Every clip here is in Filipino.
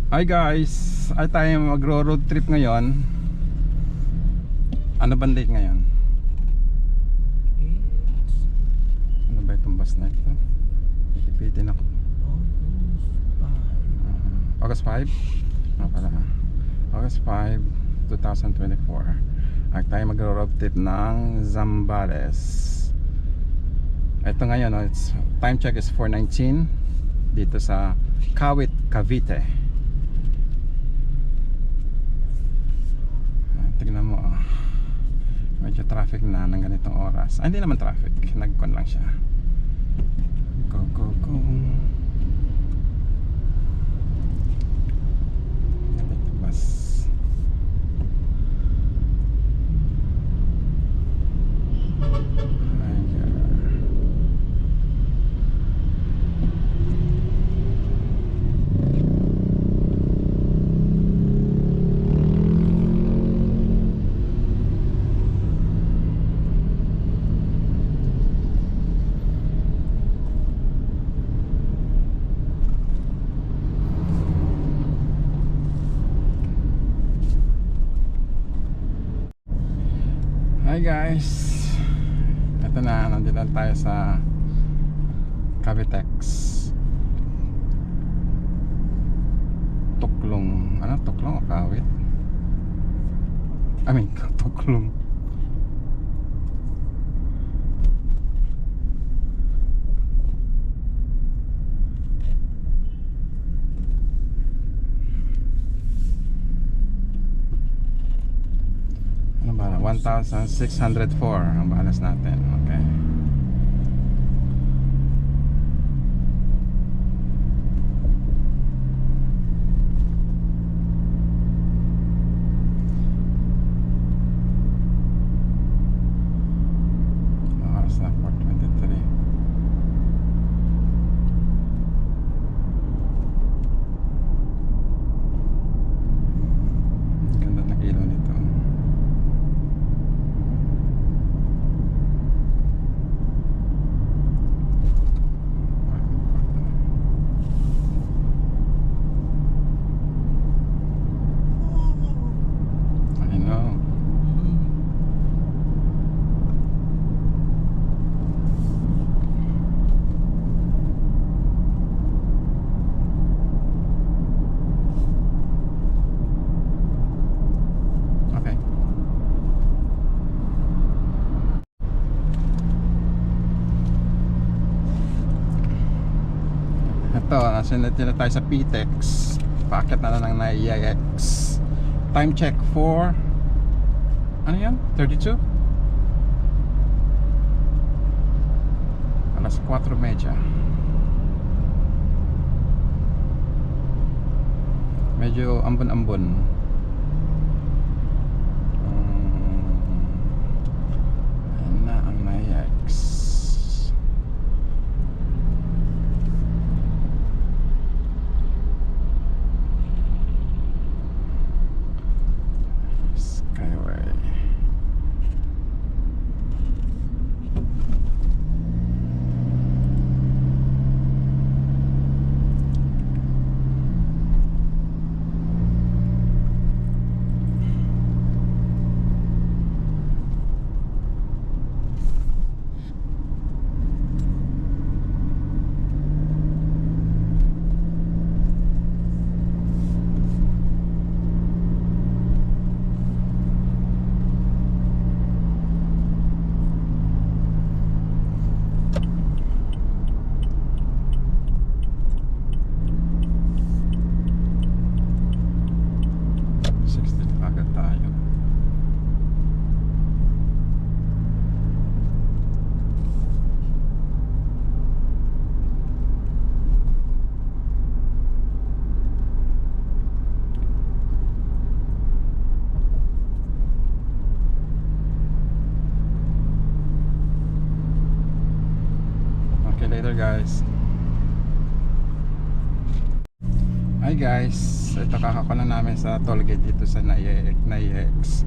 Hi guys, ay tayo magro-road trip ngayon. Ano bang date ngayon? Ano ba itong bus na ito? Ipipitin ako. August 5? Ano pala? August 5, 2024. Ay tayo magro-road trip ng Zambales. Ito ngayon, it's, time check is 4:19 dito sa Kawit, Cavite. Tignan mo, medyo traffic na ng ganitong oras. Hindi naman traffic, nagkon lang siya. Go go go. Bus. Hi guys, ito na, nandito na tayo sa Cavitex Tuklong. Ano? Tuklong o Kawit? I mean, Tuklong. Ano ba? 1,604 ang balas natin. Okay. Oras na 4:23. Ganda ng ilaw nito. I know. Okay. Ito, nasunod na tayo sa PTEX. Paakit na lang ng NAIX. Time check for ano yan? 32? Alas 4:30. Medyo ambon-ambon. Ayan na ang NAIX. Skyway. Agad tayo. Okay, later guys. Hi guys, ito kakako na namin sa tollgate dito sa NAIX.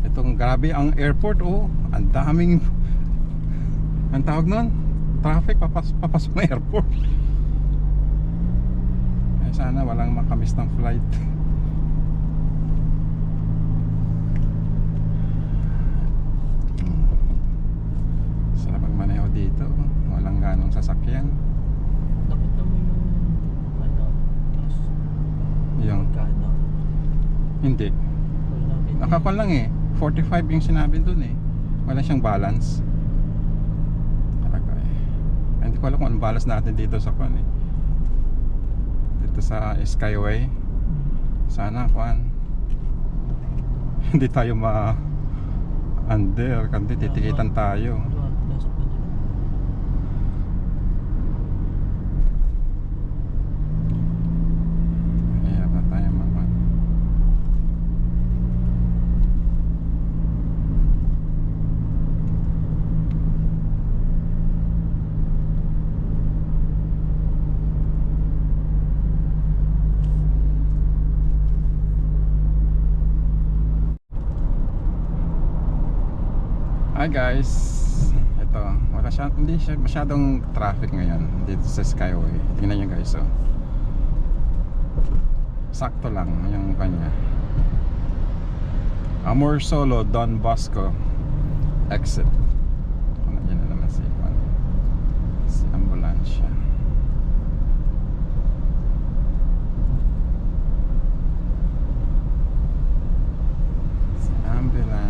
Itong grabe ang airport, oh, ang daming, ang tawag nun, traffic papasok ng airport. Ay, sana walang makamiss ng flight. Sarap magmaneho dito. Walang ganong sasakyan. Nakita mo yung ano, Yung magkano? hindi. Wala namin Nakakon lang eh. 45 yung sinabi dun eh. Wala siyang balance. Talaga eh. Ay, hindi ko alam kung anong balance natin dito sa kwan eh. Dito sa Skyway. Sana kwan. Hindi tayo under. Kandi titikitan tayo. Last pa din. Kaya ba tayo makwan. Hi guys, ito wala siya, hindi siya masyadong traffic ngayon dito sa Skyway. Tingnan nyo guys, oh. Sakto lang yung kanya. Amor Solo Don Bosco exit. Yan na naman si ambulansya. Si ambulance.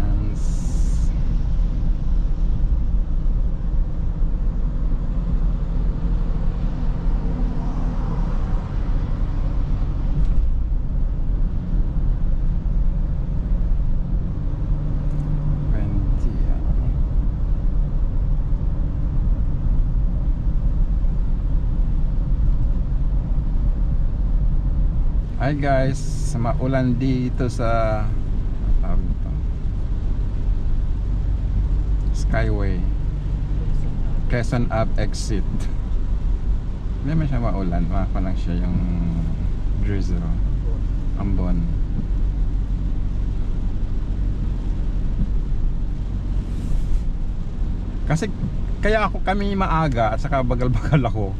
Hi guys, maulan dito sa ano tawag ito? Skyway, Quezon Ave exit. Hindi man siya maulan, maka lang siya yung drizzle, ambon. Kasi kaya kami maaga at saka bagal-bagal ako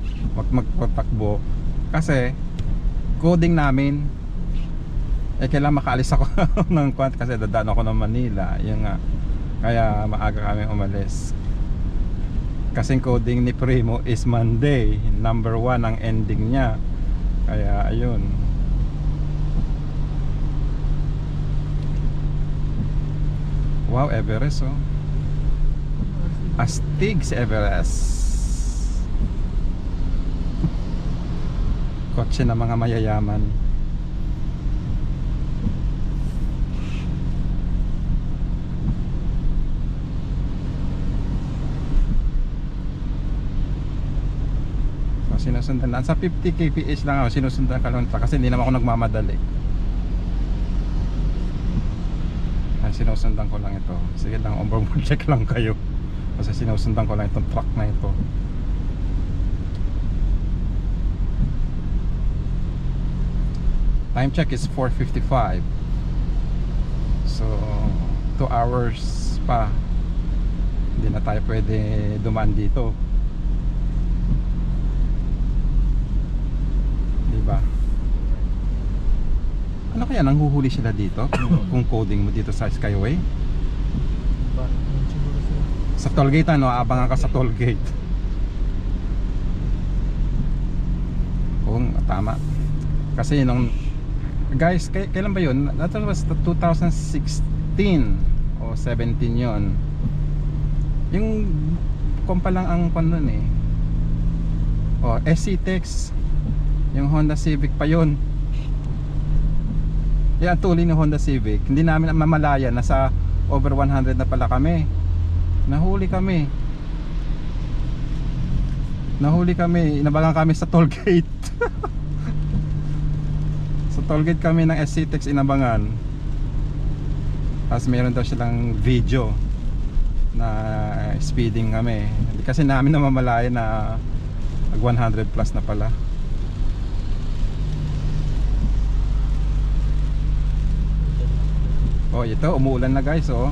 magpatakbo kasi coding namin kailangan makaalis ako ng kwant kasi dadaan ako ng Manila, yun nga, kaya maaga kami umalis kasi coding ni Primo is Monday, number 1 ang ending niya, kaya ayun. Wow, Everest oh, astig si Everest. Kotse ng mga mayayaman. So sinusundan lang sa 50 kph lang ako, sinusundan ka lang kasi hindi naman ako nagmamadali. Ay, sinusundan ko lang ito. Sige lang, overboard check lang kayo kasi sinusundan ko lang itong truck na ito. Time check is 4:55. So 2 hours pa. Hindi na tayo pwede dumaan dito. Diba? Ano kaya nanghuhuli sila dito? Kung coding mo dito sa Skyway? Parang siguro sila. Sa tollgate ano, abangan ka sa tollgate. Oo, tama. Kasi nung guys, kailan ba yun? That was 2016 o 17 yun. Yung kompa lang ang pan nun eh. O, SC-Tex. Yung Honda Civic pa yun. Yan, tuloy ng Honda Civic. Hindi namin mamalaya, nasa over 100 na pala kami. Nahuli kami. Inabangan kami sa tollgate. Sa tollgate kami ng SC-Tex inabangan. Tapos meron daw silang video na speeding kami. Kasi namin namamalaya na 100 plus na pala. Oh, ito umuulan na guys, oh.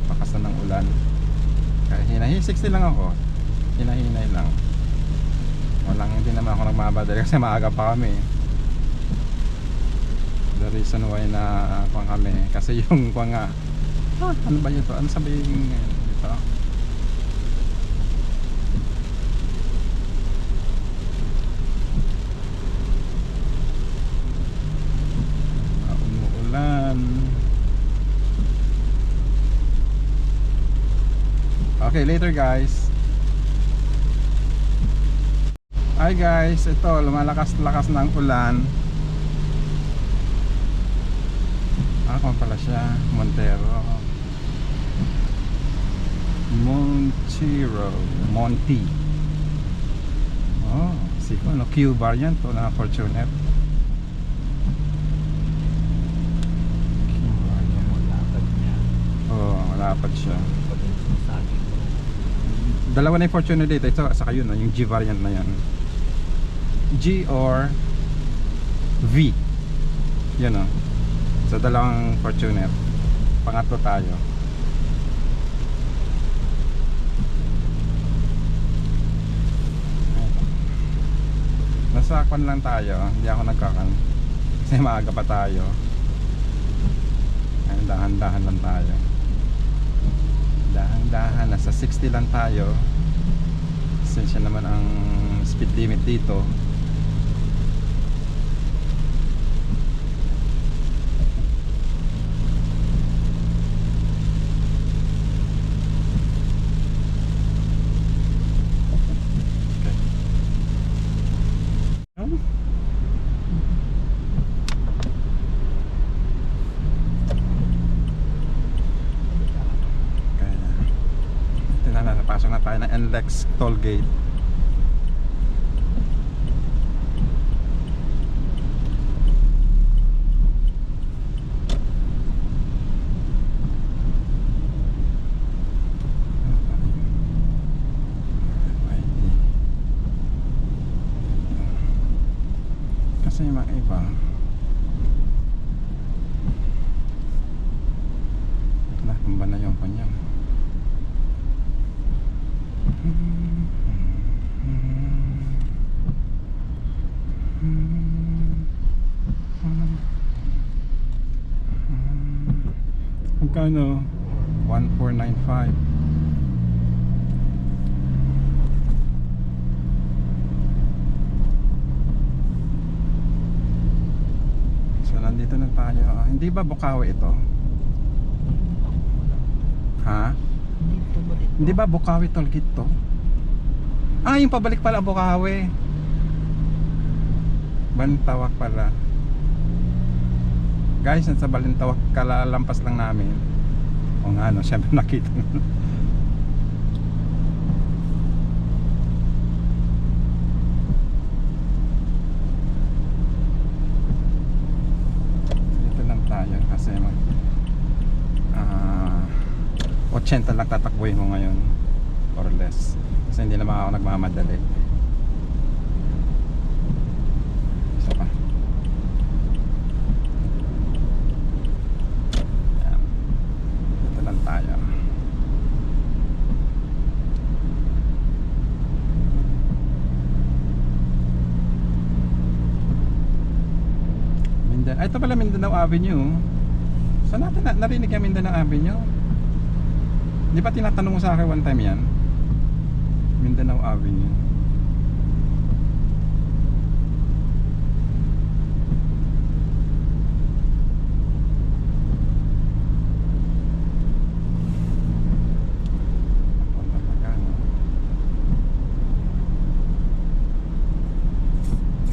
Pakasan ng ulan. Kaya hinahinay 60 lang ako. Hinahinay lang. Walang, hindi naman ako nagmamadali kasi maaga pa kami. The reason why na kuha kami kasi yung kuha nga, ano ba yun to? Ano sabihin dito? Umuulan. Okay, later guys. Hi guys, ito lumalakas-lakas ng ulan. Kung pala siya, Montero. Monty. Oh, siko no Q variant to na Fortuner. Q variant. Malapad niya. Oh, malapad siya. Pag sinasabi ko. Dalawa na yung Fortuner dito, ito saka yun, yung G variant na yan. G or V. Yun o. So dalawang Fortuner. Pangatlo tayo. Nasa kwan lang tayo. Hindi ako nagkakan. Kasi maaga pa tayo. Ayun, dahan-dahan lang tayo. Dahan-dahan. Nasa 60 lang tayo. Since yan naman ang speed limit dito. Pasok na tayo ng NLEX toll gate. Kasi yung mga iba tumba na yung kanya. Magkano? 1495. So nandito na tayo. Hindi ba Bukawi ito? Ha? Hindi ba Bukawi Tollgate to? Yung pabalik pala Bukawi. Balintawak pala. Guys, nasa Balintawak kalalampas lang namin. O nga no, syempre nakita. Dito lang tayo kasi 80 lang tatakbuhin mo ngayon or less kasi hindi naman ako nagmamadali. Isa pa. Ayan. Dito lang tayo. Mindanao. Ito pala Mindanao Avenue. Saan natin narinig yung Mindanao Avenue? Di ba tinatanong mo sa akin one time yan? Mindanao Avenue.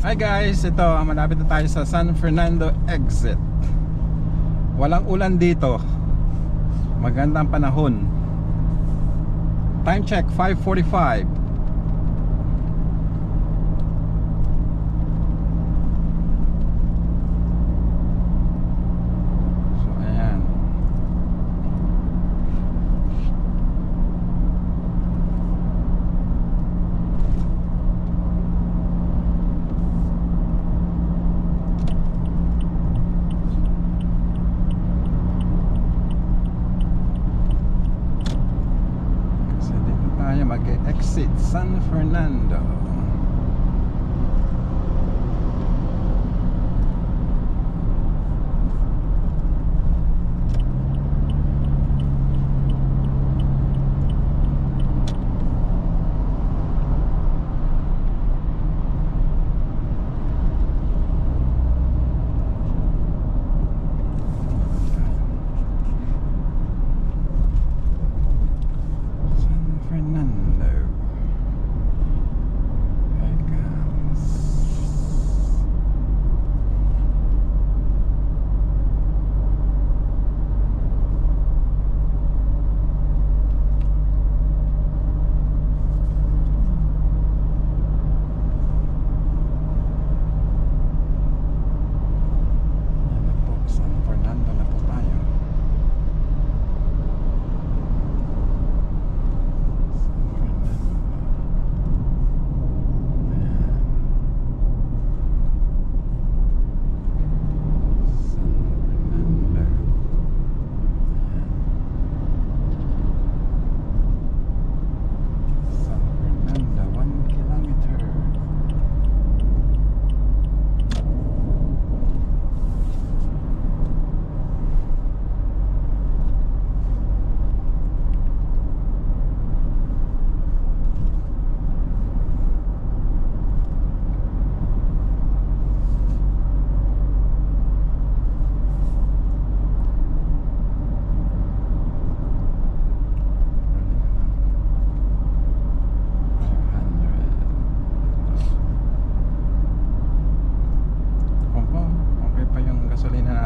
Hi guys, ito malapit na tayo sa San Fernando exit. Walang ulan dito. Magandang panahon. Time check 5:45. So ayan. Mag-exit San Fernando.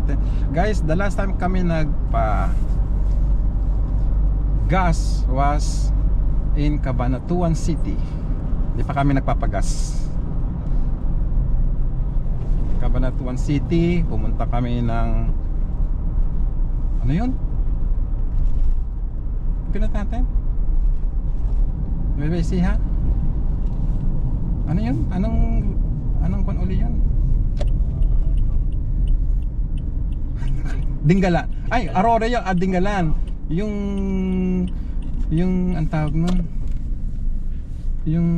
natin. Guys, the last time kami nagpa gas was in Cabanatuan City. Hindi pa kami nagpapagas. Cabanatuan City, pumunta kami ng ano yun? Pinat natin? BBC ha? Ano yun? Anong kung uli yun? Dinggalan. Ay, Aurora yun. Dinggalan. Yung ang tawag nun, yung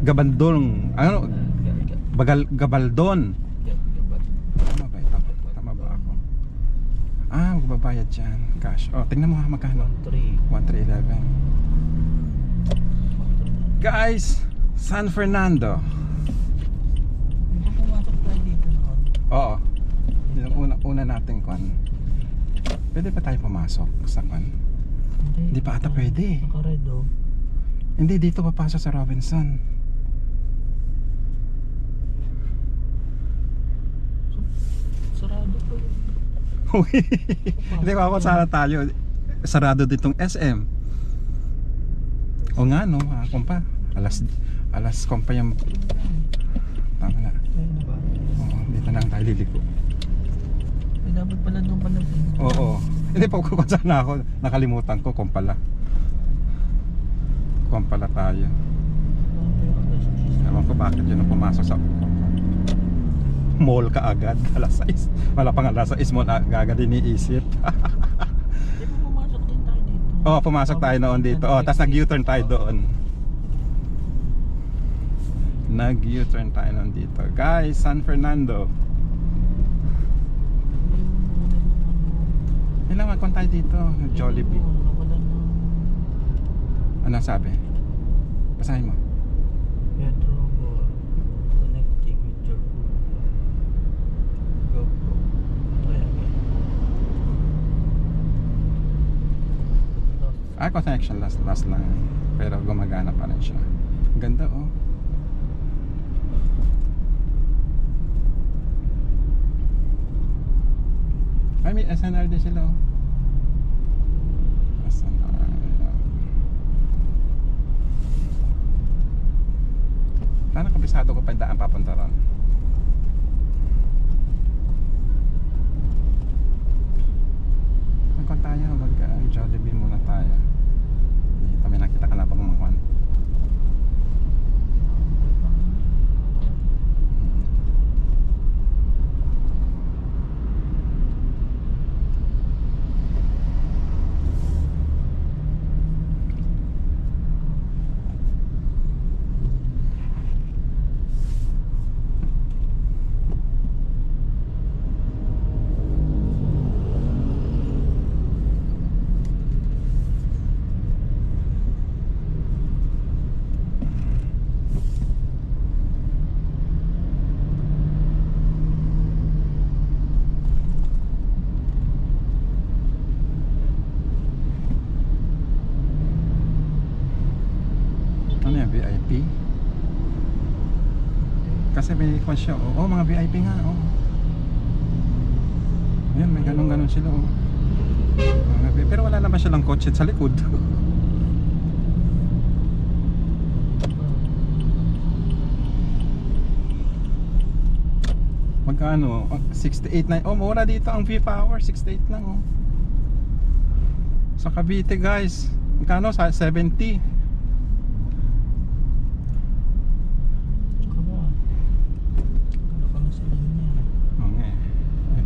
Gabandong. Ano? Gabaldon. Tama ba ito? Tama ba ako? Magbabayad dyan. Cash. Tingnan mo ha, magkano? 1,311. Guys, San Fernando. Pumasok tayo dito noon. Oo. Yung una natin kwan. Pwede pa tayo pumasok sa kwan? Hindi pa ata pwede. Naka-red oh. Hindi, dito papasok sa Robinson. Sarado po yun. Hindi ko ako sana tayo. Sarado ditong SM. O nga no, kumpa. Alas kumpa yung... Tama na. Ayun ba? Oo, dito na lang tayo liliko. Ay, dapat pala doon pala din. Oo. Hindi pa kung sana ako. Nakalimutan ko kung pala. Kung pala tayo. Ewan ko bakit yun ang pumasok sa mall ka agad. Alas 6. Wala pang alas 6 mall agad iniisip. Di ba pumasok din tayo dito? Oo, pumasok tayo noon dito. Tapos nag-U-turn tayo doon. Nag-U-turn tayo noon dito. Guys, San Fernando. Ilang magkon tayo dito? Jollibee. Ano sabi? Basahin mo. Metro or connecting with your GoPro. Try again. Connection last lang. Pero gumagana pa rin siya. Ang ganda oh. Ay, may SNR din sila oh. SNR. Sana kabisado ko pa yung daan papunta ron. Magkon tayo, mag-Jollibee muna tayo. Dito may nakita ka na pag umakwan. Ano yan, VIP? Kasi may kwan siya, oh, mga VIP nga, oh. Yan, may ganun-ganun sila, oh. Pero wala naman silang kotse sa likod. Magkano? 68 na. Oh, mura dito ang V-Power, 68 lang, oh. Sa Cavite, guys. Magkano? 70.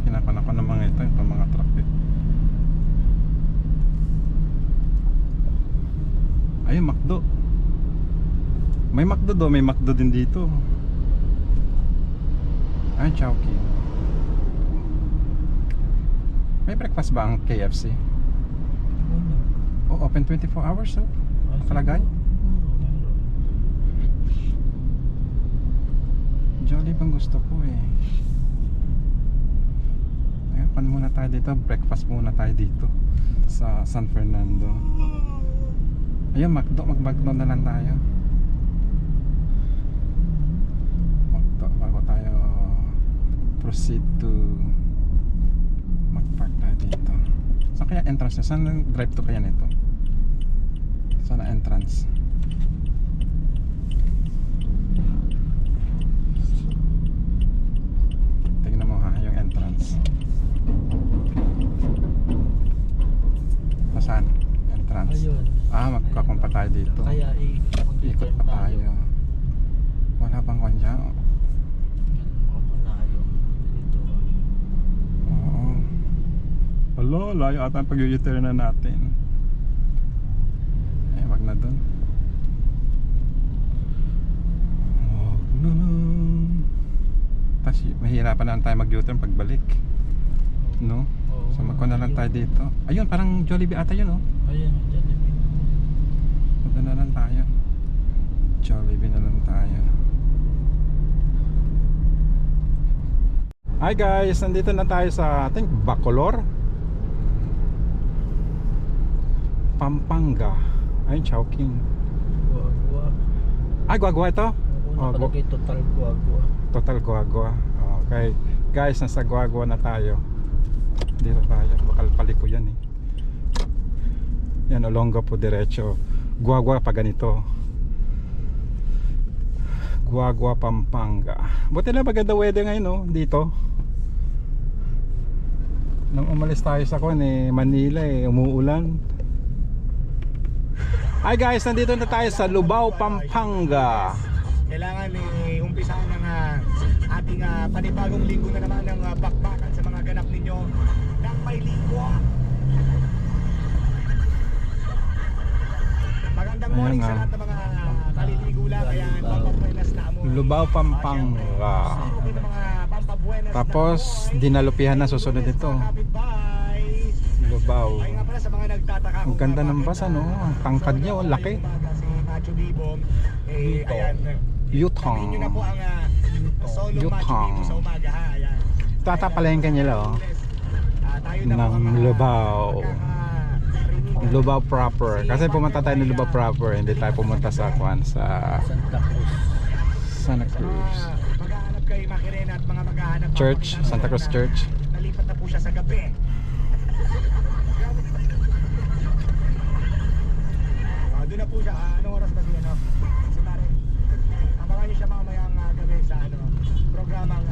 Kinapan ng mga ito, itong mga truck eh. Ayun, McDo. May McDo do, may McDo din dito. Ayun, Chowking. May breakfast ba ang KFC? Oh, open 24 hours oh. Nakalagay. Jollibee bang gusto ko eh. Pan muna tayo dito, breakfast muna tayo dito sa San Fernando. Ayun, mag-McDo na lang tayo. McDo bago tayo proceed to magpark tayo dito. Saan kaya entrance na? Saan ang drive to kaya nito? Saan ang entrance? Tingnan mo ha, yung entrance. Saan? Entrance. Ayun. Magkakumpa tayo dito. Kaya Ikot pa tayo. Wala bang kanya? Malayo. Dito. Oo. Alo, layo ata ang pag-u-turn na natin. Wag na dun. Wag na lang. Tapos mahirapan na lang tayo mag-u-turn pagbalik. No? Oo. So magkuha na lang tayo dito. Ayun, parang Jollibee ata yun, oh. Ayun, Jollibee. Punta na lang tayo. Jollibee na lang tayo. Hi guys, nandito na tayo sa ating Bacolor, Pampanga. Ay, Chowking. Guagua. Ay, Guagua ito? Una palagay total Guagua. Total Guagua. Okay. Guys, nasa Guagua na tayo. Dito tayo. Bakal paliko yan eh. Yan, Olonga po diretso. Guagua pa ganito. Guagua, Pampanga. Buti na maganda weather ngayon, no? Dito. Nung umalis tayo sa Manila umuulan. Hi guys, nandito na tayo sa Lubao, Pampanga. Kailangan umpisahan ng ating panibagong linggo na naman ng bakbakan sa mga ganap ninyo ng may linggo. Magandang morning sa lahat ng mga kaliligo lang. Ayan, pampabuenas na mo. Lubao, Pampanga. Tapos dinalupihan na susunod ito. Lubao. Ay nga pala sa mga nagtataka. Ang ganda ng bus, ano? Ang tangkad niya, oh, laki. Si Macho Bibong, ayan. Yutong. Sabihin nyo na po ang solo Macho Yutong. Bibong sa umaga, ha? Ayan. Tatapalengke nila, oh. Tayo na po ang Ng Lubao. Lubao proper. Kasi pumunta tayo ng Lubao proper, hindi tayo pumunta sa Santa Cruz. Santa Cruz Maghahanap kay Macarena at mga maghahanap Church, Santa Cruz Church. Nalipat na po siya sa gabi. Doon na po siya. Anong oras ba siya? Si Mare. Abangan niyo siya mamayang gabi sa programang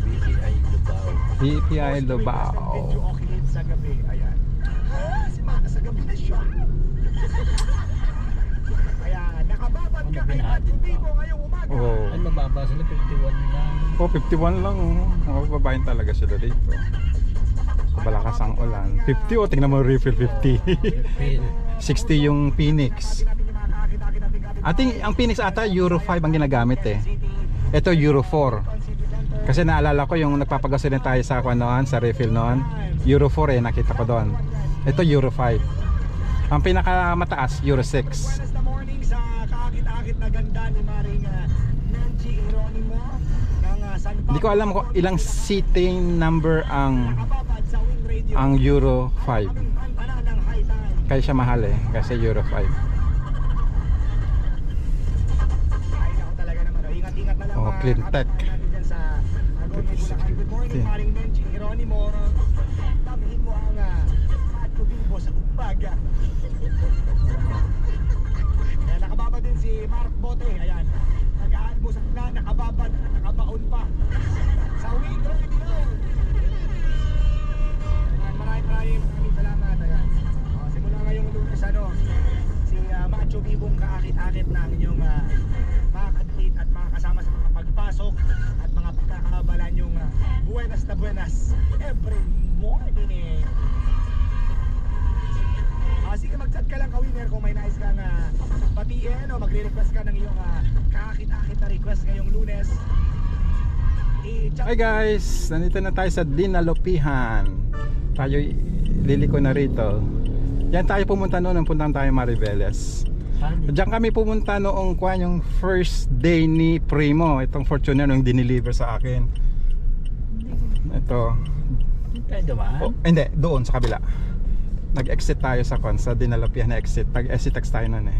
BPI Lubao. BPI Lubao. Video okay sa gabi. Ayan. Si Mare sa gabi na siya. Ayan. Nakababad ka kay Macho Bibo ngayong umaga. Oh. Ay, mababa sila, 51 lang. Oh, 51 lang, oh. Mabababain talaga sila dito. Balakas ang ulan. 50, oh, tingnan mo refill 50. Phil. 60 yung Phoenix. Ating ang Phoenix ata Euro 5 ang ginagamit eh. Ito Euro 4. Kasi naalala ko yung nagpapagasolina tayo sa noon, sa refill noon. Euro 4 nakita ko doon. Ito Euro 5. Ang pinakamataas Euro 6. Buenas na morning sa kaakit-akit na ganda ni Maring Nancy Geronimo ng San Pablo. Hindi ko alam kung ilang seating number ang Nakababad sa Wing Radio. Euro 5. Kaming pantana ng high time. Kaya siya mahal eh, kasi Euro 5. Ay naku talaga naman. Ingat-ingat na lang. Oh, clean tech. natin dyan sa Agone, Bulacan. Good morning, Maring Nancy Geronimo. Damihin mo ang Macho Bibo sa umaga. Ayan, nakababa din si Mark Bote. Ayan. Nag-aalmusal na, nakababa na, nakabaon pa. Sa Wing Radio. Ayan, maraming salamat. Ayan. Simula ngayong Lunes, si Macho Bibong kaakit-akit na ang inyong mga kadlit at mga kasama sa mga pagpasok at mga pagkakabalan yung buenas na buenas every morning. Sige, mag-chat ka lang ka-winner kung may nais kang batiin o magre-request ka ng iyong kakakit-akit na request ngayong Lunes. Hi guys, nandito na tayo sa Dinalupihan. Tayo liliko na rito. Yan tayo pumunta noon, nang puntahan tayo Mariveles. Diyan kami pumunta noong yung first day ni Primo. Itong Fortuner nung diniliver sa akin. Ito. Hindi tayo dumaan. Oh, hindi, doon sa kabila. Nag-exit tayo sa Dinalupihan na exit. Nag-exit tayo noon eh.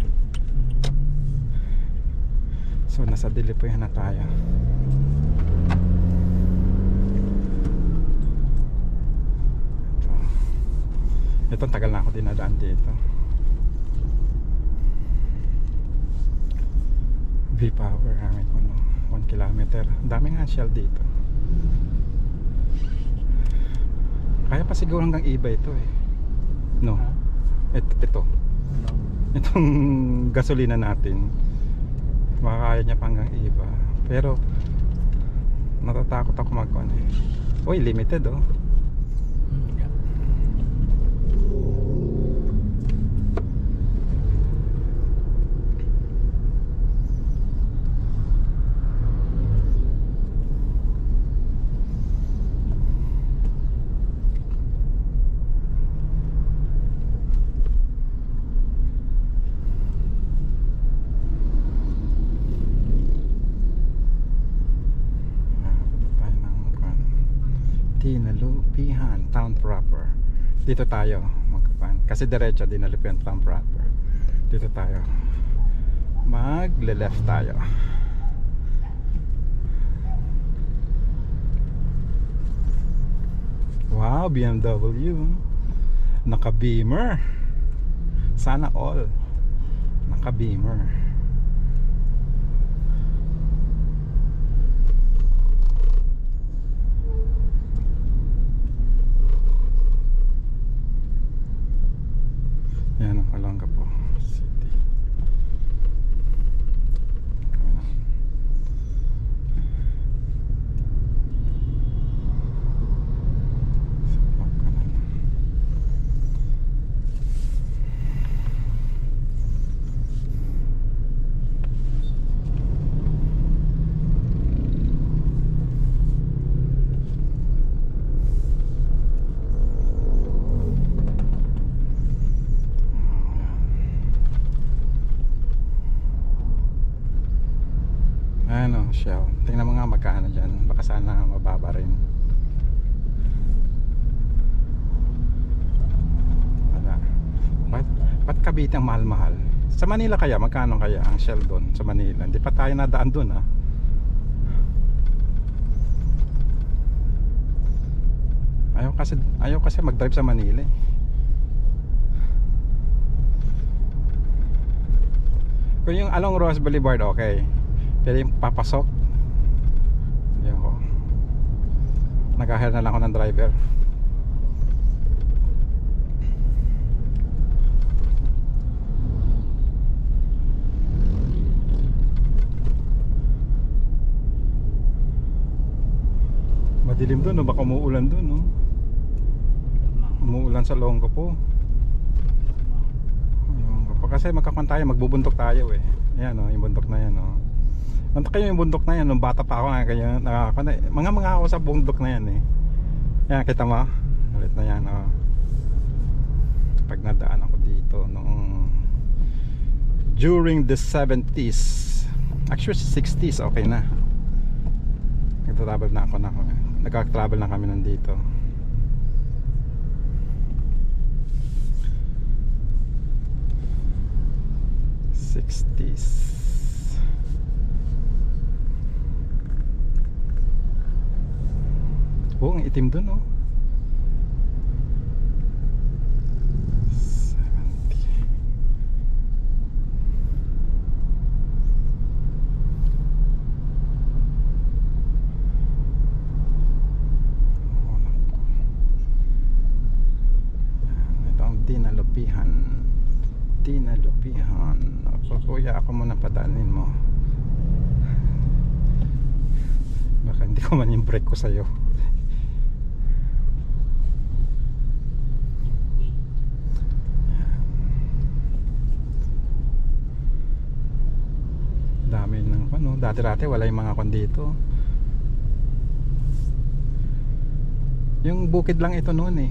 So nasa Dinalupihan na tayo. Ito, tagal na ako dinadaan dito. V-Power, may kuno 1 kilometer. Ang dami nga Shell dito. Kaya pa siguro hanggang iba ito eh. No. Ha? Ito. Ano? Itong gasolina natin. Makakaya niya pa hanggang iba. Pero natatakot ako mag-on eh. Uy, limited oh. Yeah. Dinalupihan Town Proper. Dito tayo magkapan. Kasi diretso Dinalupihan Town Proper. Dito tayo. Magle-left tayo. Wow, BMW. Naka-beamer. Sana all. Naka-beamer. Yan ang Olongapo City. Kami na. Sabak ka na. Ano, Shell. Tingnan mo nga magkano dyan. Baka sana mababa rin. Wala. Ba't Cavite ang mahal-mahal? Sa Manila kaya, magkano kaya ang Shell doon sa Manila? Hindi pa tayo nadaan doon ha. Ayaw kasi mag-drive sa Manila eh. Kung yung along Ross Boulevard, okay. Pero yung papasok, yun ko, nag-hire na lang ako ng driver. Madilim doon, no? Baka umuulan doon, no? Umuulan sa Olongapo. Olongapo. Kasi magkakuan tayo, magbubuntok tayo eh. Yan, no? Yung bundok na yan, no? Nanta kayo yung bundok na yan, nung bata pa ako kaya mga ako sa bundok na yan eh. Yan, kita mo? Ulit na yan, oh. Pag nadaan ako dito noong during the 70s, actually 60s, okay na. Nagtatravel na ako nagka-travel na kami nandito. '60s. Oh, ang itim dun, oh. 70. Oh, naku. Yan, ito ang Dinalupihan. Dinalupihan. Ako, kuya, ako muna padaanin mo. Baka hindi ko man yung break ko sa'yo. Dami ng ano, dati-dati wala yung mga kon dito. Yung bukid lang ito noon eh.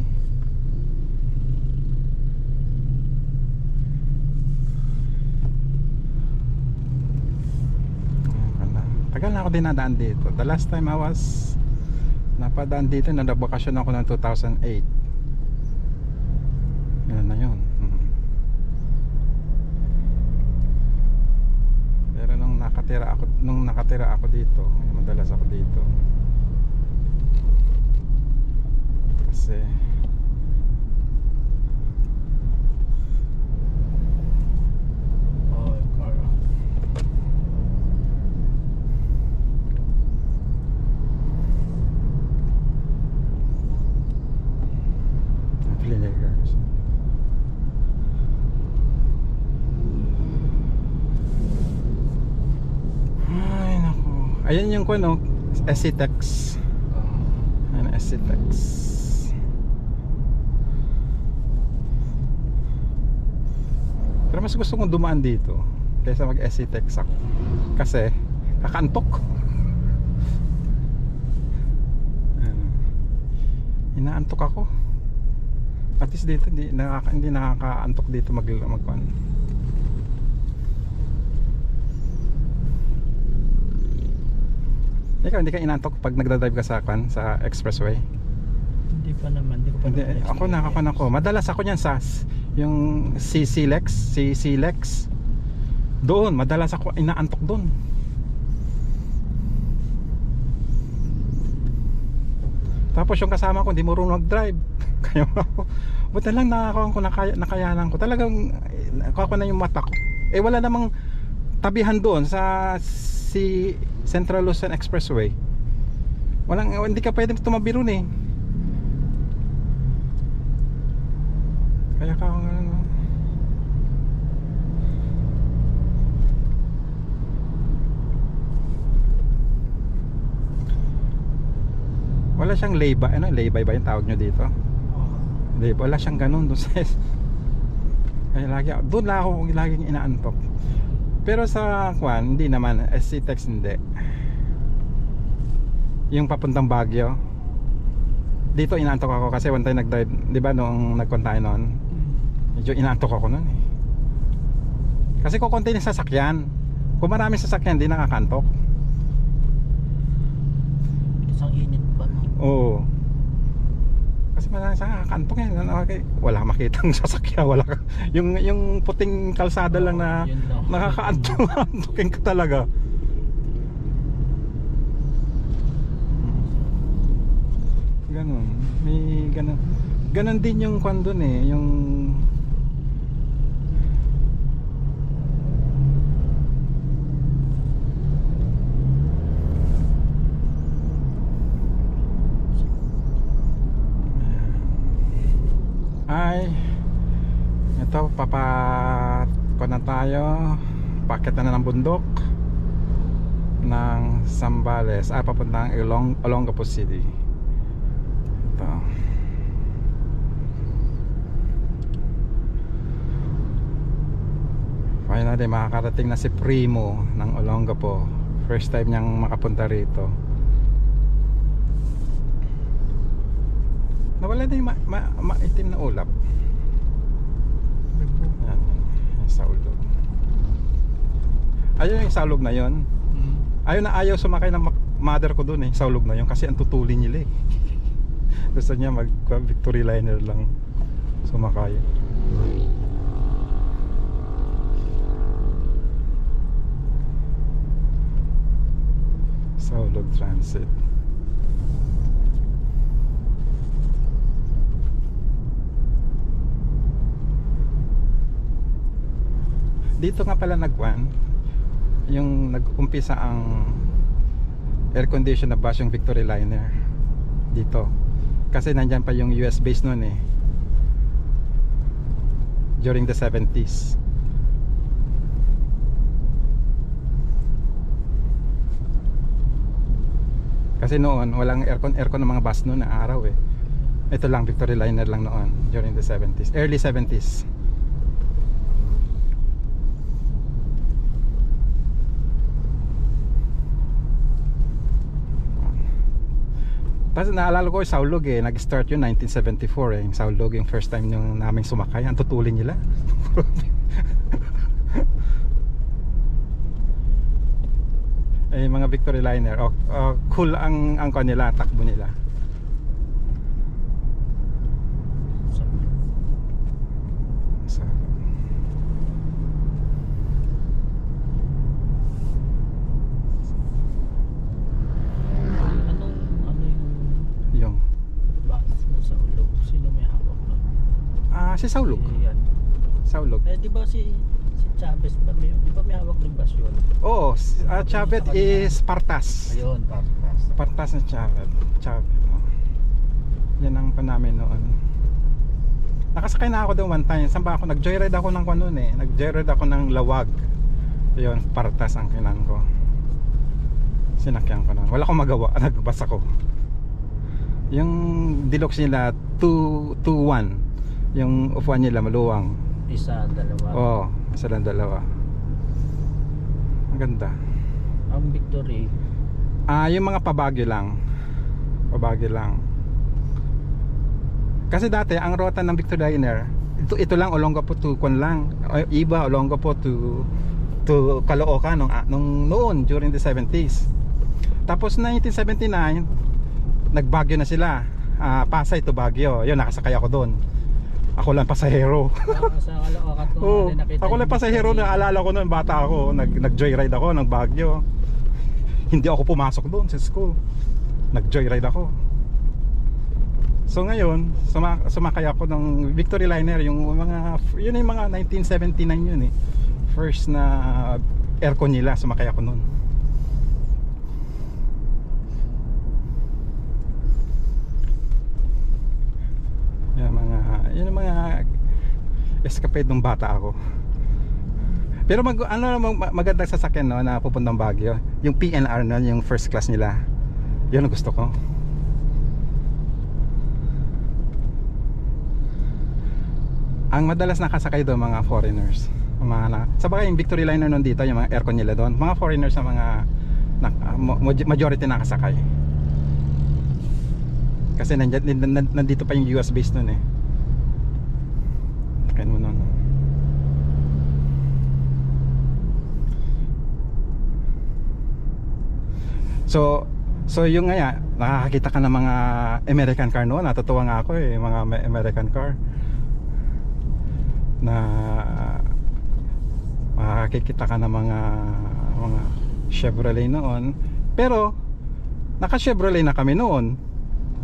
Tagal na ako dinadaan dito. The last time I was napadaan dito, nagbakasyon ako ng 2008. Yan na yun. Pero nung nakatira ako dito, madalas ako dito. Kasi yung ano, SC-Tex. Ano, SC-Tex. Pero mas gusto kong dumaan dito kaysa mag SC-Tex ako. Kasi kakantok. Inaantok ako. At least dito hindi nakakaantok dito magkuhan. Ikaw hindi ka inaantok pag nagdadrive ka sa expressway? Hindi pa naman, hindi ko pa Hindi, naman ako. Madalas ako niyan sa yung CC-Lex. Doon, madalas ako inaantok doon. Tapos yung kasama ko hindi marunong mag-drive. Kaya ako, buti lang nakayanan ko. Talagang ako na yung mata ko. Eh wala namang tabihan doon sa Central Luzon Expressway. Hindi ka pwedeng tumabi ron eh. Kaya ka ano. Wala siyang laybay, laybay ba yung tawag nyo dito? Laybay, wala siyang ganun doon sa kaya doon lang ako laging inaantok. Pero sa kwan, hindi naman, SC-Tex hindi. Yung papuntang Baguio, dito inaantok ako kasi one time nag-drive, di ba noong nagkwan tayo noon, medyo inaantok ako noon eh. Kasi kukunti ng sasakyan, kung maraming sasakyan hindi nakakantok. Isang init pa no? Oo. Kasi maraming nakakantok eh. Wala makitang sasakyan, wala ka. Yung puting kalsada lang na nakakaantok-antokin ka talaga. Ganon. May ganon. Ganon din yung kwan dun eh, yung ito ko na tayo, paket na ng bundok ng Zambales papuntang Olongapo City. Ito finally makakarating na si Primo ng Olongapo. First time niyang makapunta rito. Nawala na yung maitim na ulap. Yan, saulog. Ayun yung saulog na yon. Ayaw sumakay ng mother ko dun eh. Saulog na yon kasi ang tutulin nila eh. Gusto niya mag Victory Liner lang sumakay. Saulog Transit. Dito nga pala yung nag-umpisa ang air condition na bus yung Victory Liner dito. Kasi nandyan pa yung US base nun eh. During the 70s. Kasi noon walang aircon ng mga bus noon na araw eh. Ito lang Victory Liner lang noon during the 70s, early 70s. Tapos naalala ko yung Saulog eh, nag-start yun 1974 eh, yung Saulog yung first time yung naming sumakay, ang tutulin nila. Eh mga Victory Liner, cool ang kanila, takbo nila. Si Saulog. Saulog. Eh di ba si Chavez ba may hawak ng bus yun? Oo, Chavez is Partas. Ayun, Partas. Partas na Chavez. Yan ang panamin noon. Nakasakay na ako doon one time. Saan ba ako? Nag-joyride ako ng noon eh. Nag-joyride ako ng Lawag. Ayun, Partas ang kinan ko. Sinakyan ko na. Wala akong magawa. Nagbas ako. Yung deluxe nila 2-1. Yung upuan nila maluwang. Isa, dalawa. Oo, isa lang dalawa. Ang ganda. Ang Victory, Yung mga pabagyo lang. Pabagyo lang. Kasi dati ang rota ng Victoriner, ito lang Olongapo to Kwan lang. Iba Olongapo to Caloocan noon during the 70s. Tapos 1979 nagbagyo na sila. Pasay to Baguio. Yun, nakasakay ako doon. Ako lang pasahero. sa Caloocan ko Oo, natin nakita. ako lang pasahero, naalala ko noon, bata ako, nag-joyride ako ng Baguio. Hindi ako pumasok doon sa school. Nag-joyride ako. So ngayon, sumakay ako ng Victory Liner, yun yung mga 1979 yun eh. First na aircon nila, sumakay ako noon. Yun ang mga escapade ng bata ako. Pero magandang sasakyan no, na pupuntang Baguio. Yung PNR no, yung first class nila. Yun ang gusto ko. Ang madalas nakasakay doon mga foreigners. Sabagay yung Victory Liner noon dito, yung mga aircon nila doon. Mga foreigners na majority nakasakay. Kasi nandito pa yung US base noon eh. Takain mo noon. So yung nga, nakakakita ka ng mga American car noon. Natutuwa nga ako eh, mga American car na makakikita ka ng mga Chevrolet noon. Pero naka Chevrolet na kami noon.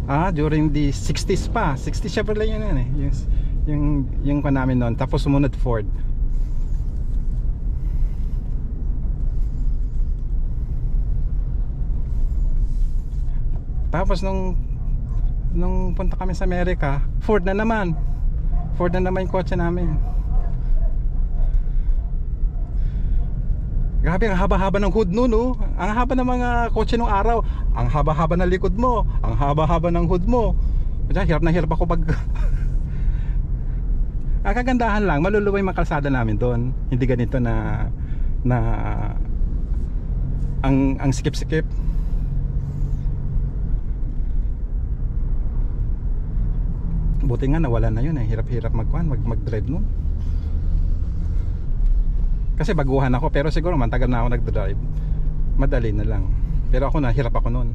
During the 60s pa. 60 Chevrolet yun eh. Yung pa namin noon. Tapos sumunod Ford. Tapos nung punta kami sa Amerika, Ford na naman yung kotse namin. Grabe, ang haba-haba ng hood nun oh. Ang haba ng mga kotse nung araw. Ang haba-haba ng likod mo. Ang haba-haba ng hood mo. Kaya hirap na hirap ako pag ang kagandahan lang, maluluway yung kalsada namin doon. Hindi ganito na ang sikip-sikip. Buti nga nawala na yun eh. Hirap-hirap mag-drive nun. Kasi baguhan ako, pero siguro mantagal na ako nag-drive. Madali na lang. Pero ako nahirap ako nun.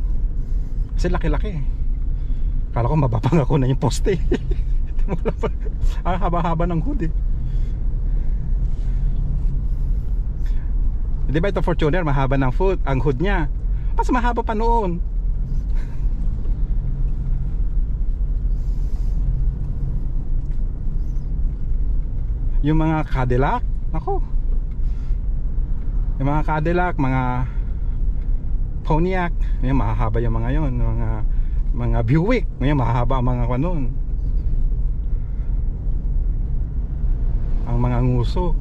Kasi laki-laki eh. Kala ko mababang ako na yung poste. Ang haba-haba ng hood eh. Di ba ito Fortuner, mahaba ng ang hood niya. Mas mahaba pa noon. Yung mga Cadillac, nako. Yung mga Cadillac, mga Pontiac, yung mahahaba yung mga yon, mga Buick, yung mahahaba ang mga kanon. Ang mga nguso.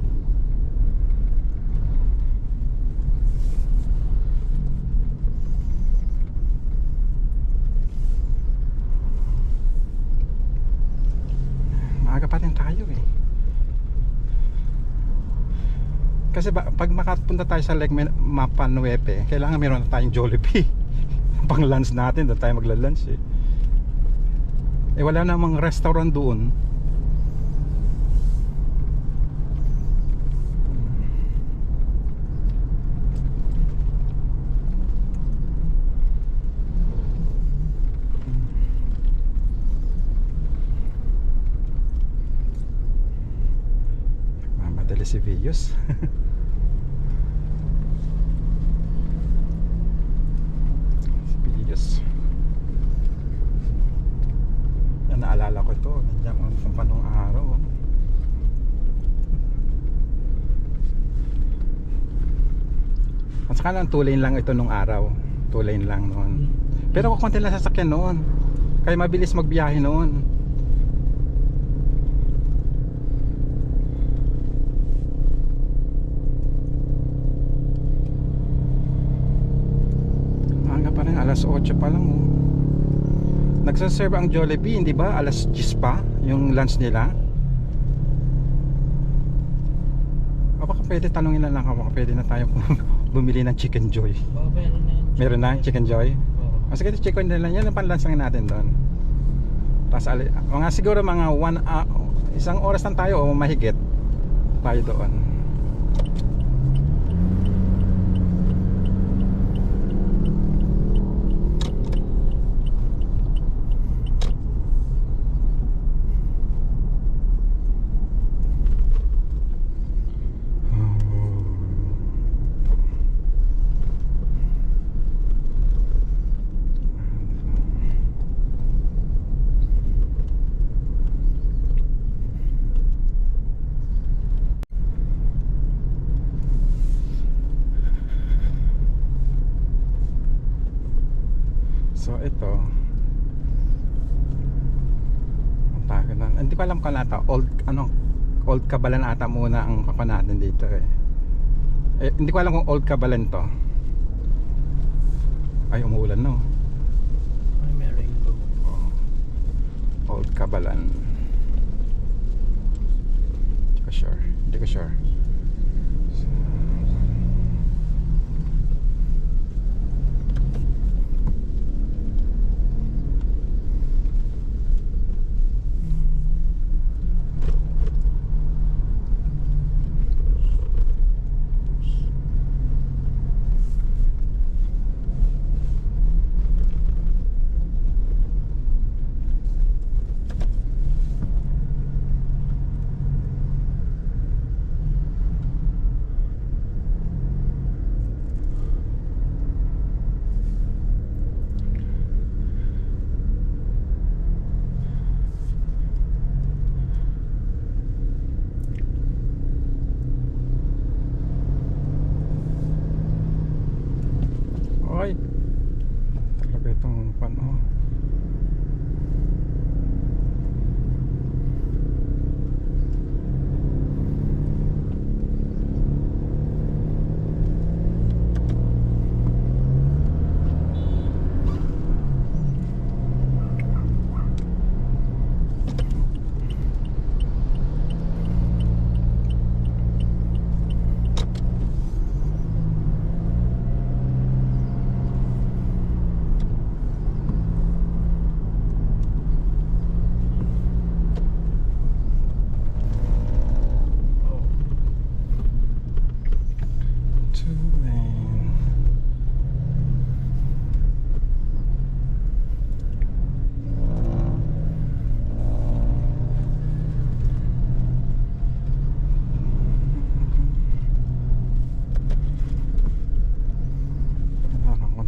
Maaga pa rin tayo eh. Kasi pag makapunta tayo sa Lake Mapa 9, kailangan meron na tayong Jollibee. Pang lunch natin, doon tayo magla-lunch eh. Wala namang restaurant doon. Mamadali si Vios. Naalala ko ito, nandiyan ang panong araw. At saka lang 2 lane lang ito nung araw. 2 lane lang noon. Pero konti lang sasakyan noon. Kaya mabilis magbiyahe noon. Alas 8 pa lang oh. Nagsaserve ang Jollibee, hindi ba? Alas 10 pa yung lunch nila. O baka pwede tanongin na lang ako, baka pwede na tayo bumili ng Chicken Joy. Oo, meron na yun. Meron na Chicken Joy? Oo. Sige, chicken din lang yan, ang panlunch lang natin doon. Tapos mga siguro mga 1 oras lang tayo o mahigit tayo doon. So ito ang tawag na, hindi ko alam kung nata old Kabalan ata muna ang kaka natin dito hindi ko alam kung old Kabalan to. Ay umuulan no. Ay, may rainbow. Old Kabalan, hindi ko sure. Ay, talaga itong pano.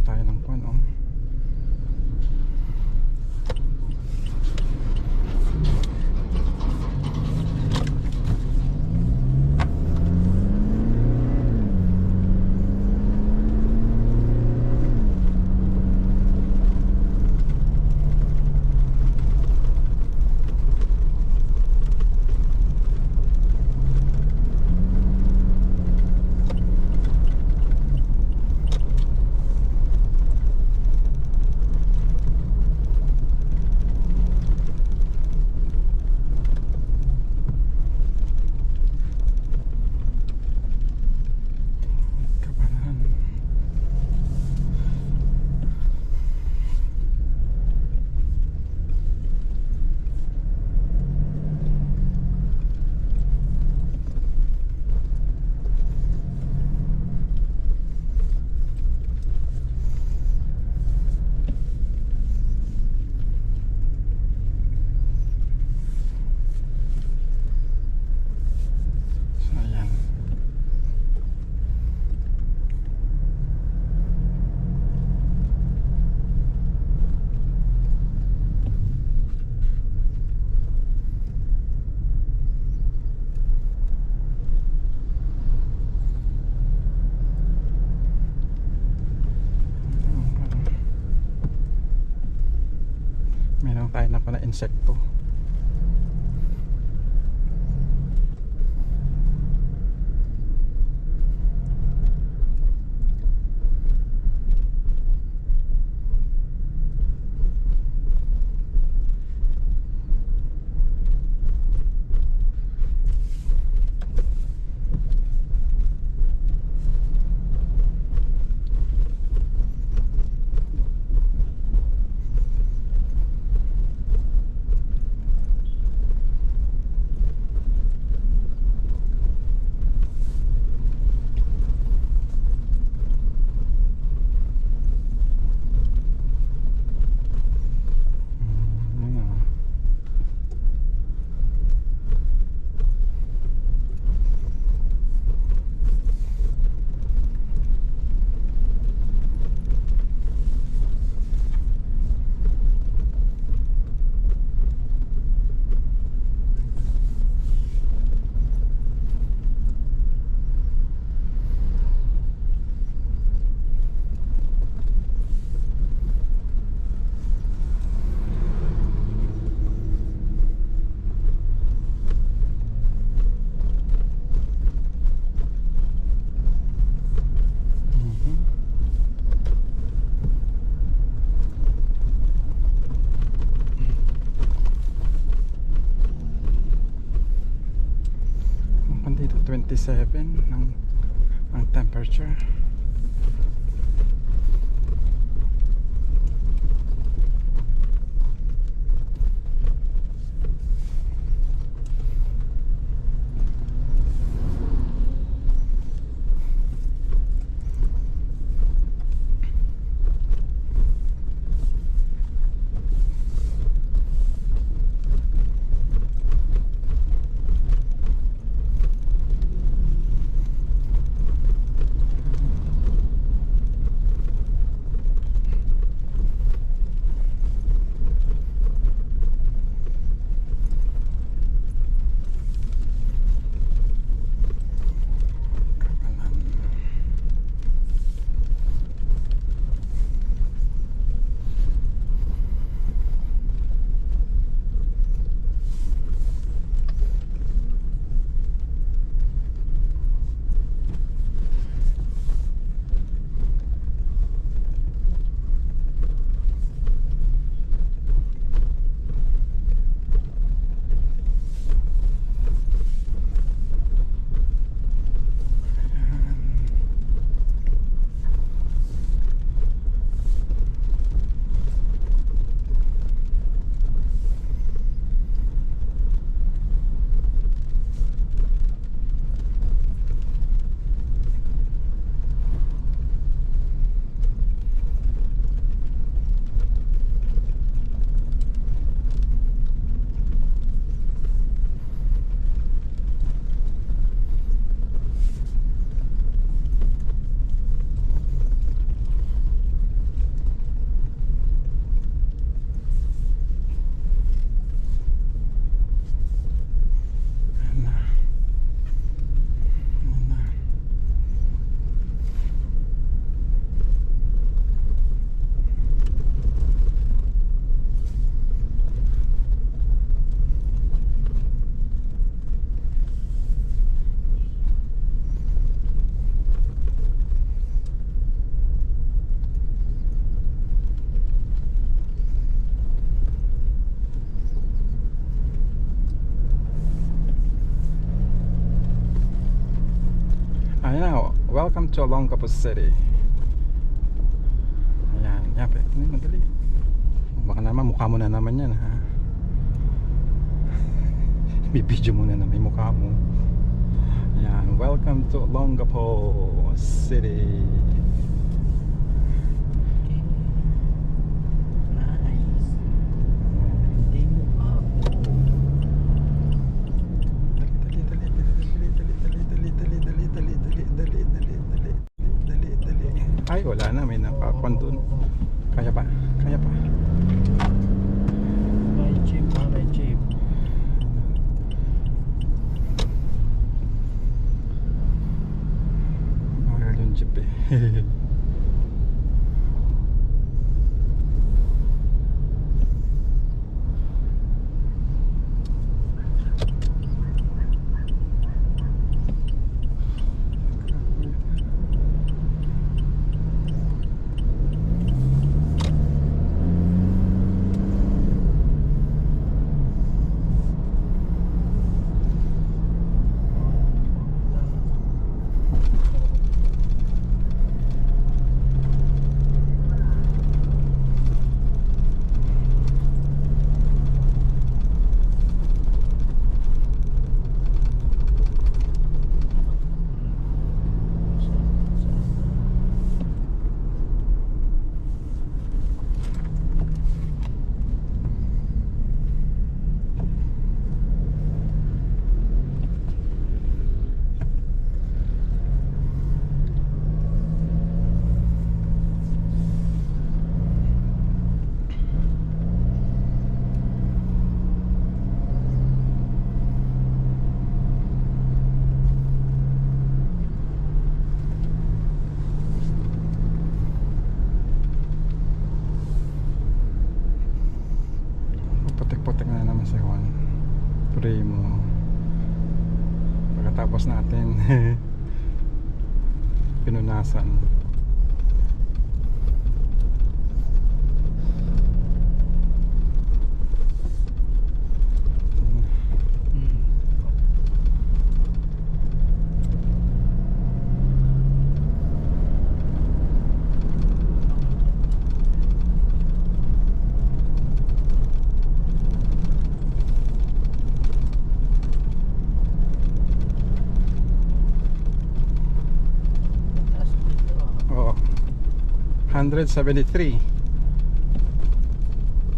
Tayo ng pano. Meron tayo na pala insekto. 27 ang temperature. Ayan, welcome to Olongapo City. Ayan, yan, madali. Baka naman mukha mo na naman yan, ha. Bibidyo mo na naman yung mukha mo. Ayan, welcome to Olongapo City. Nice. Hindi mo ako. Ay, wala na, may nakakon dun. Kaya pa, kaya pa. May chip, may chip. Mahal yung jeep eh. Putik-putik na naman si Juan. Pray mo. Pagkatapos natin pinunasan. 173.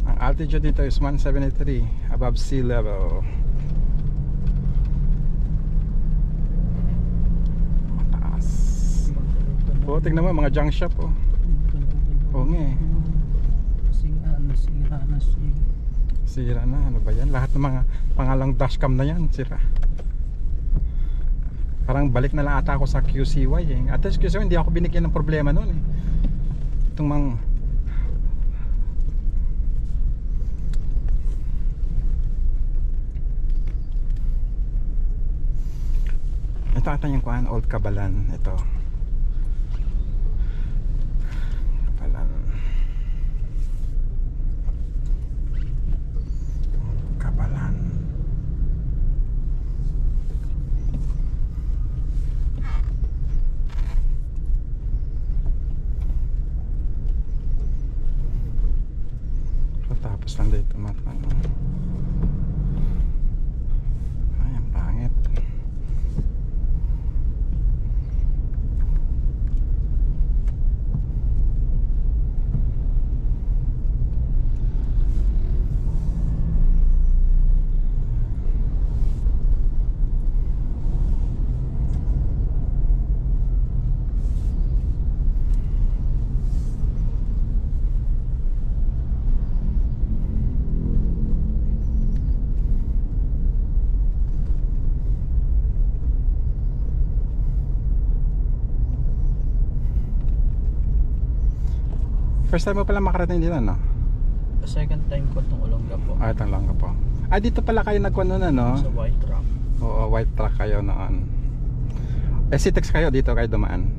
Ang altitude dito is 173 above sea level. Mataas. Oh, tingnan mo mga junk shop oh. Oo nga eh. Sira na siya. Sira na, ano ba yan? Lahat ng mga pangalang dashcam na yan, sira. Parang balik na lang ata ako sa QCY eh. At sa QCY hindi ako binigyan ng problema noon eh. Itong mga ito ata yung kuhan, Old Cabalan. Ito Cabalan. Cabalan. Tapos nandito ano. Ay, ang pangit. First time mo pala makarating dito, no? Second time ko itong Olongapo. Ah, itong lang po. Ah, dito pala kayo nagkuhan nun, no? Sa White Rock. Oo, white truck kayo noon. SCTEX kayo, dito kayo dumaan.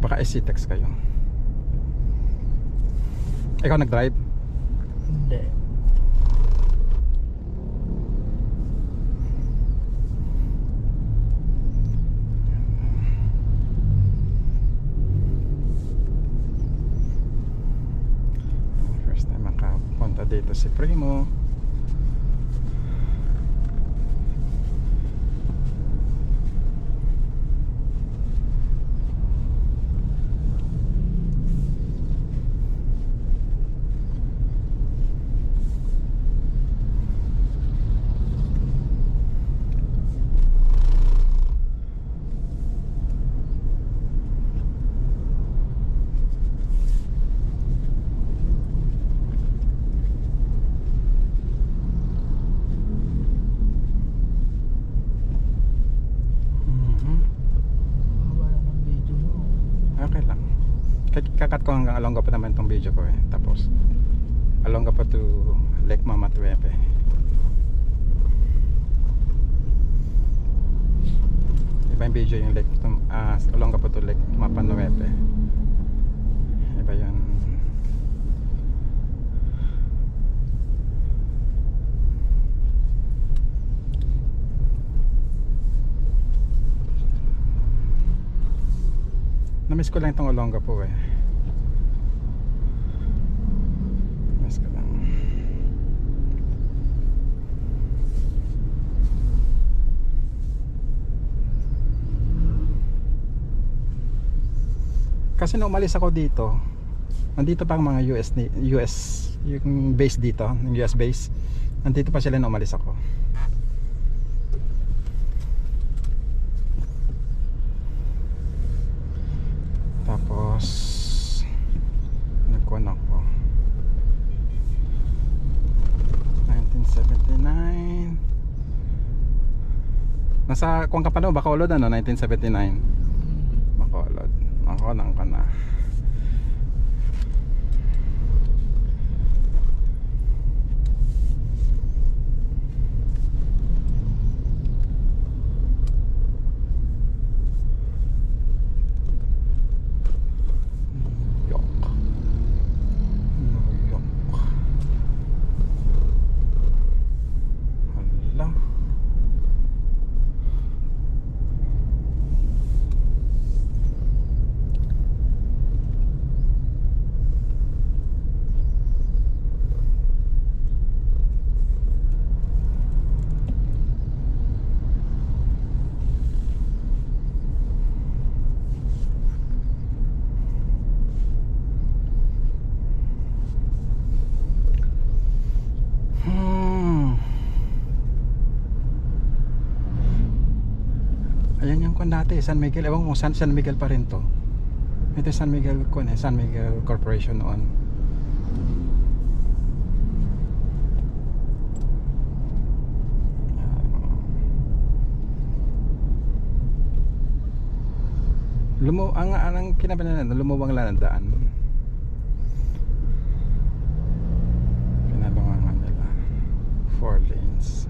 Baka SCTEX kayo. Ikaw nag-drive? Hindi. First time makapunta dito si Primo. Okay lang. Kakat ko hanggang Alonga pa naman tong video ko eh. Tapos Alonga pa to Lake Mamatuepe. Iba yung video yung Lake Alonga pa to Lake Mapanuepe. Iba yun. Namiss ko lang itong Olonga po eh. Namiss ko lang. Kasi nung umalis ako dito, nandito pa ang mga US yung base dito, yung US base. Nandito pa sila nung umalis ako. Tapos nagkuhan ako 1979. Nasa kuwan ka pa no? Bacolod ano? 1979 Bacolod. Ako nang ka na. dati, San Miguel. Ewan ko kung San Miguel pa rin to. Ito San Miguel ko San Miguel Corporation noon. Ang kinabanaan, lumuwang lang ang daan. Pinabangan nila 4 lanes.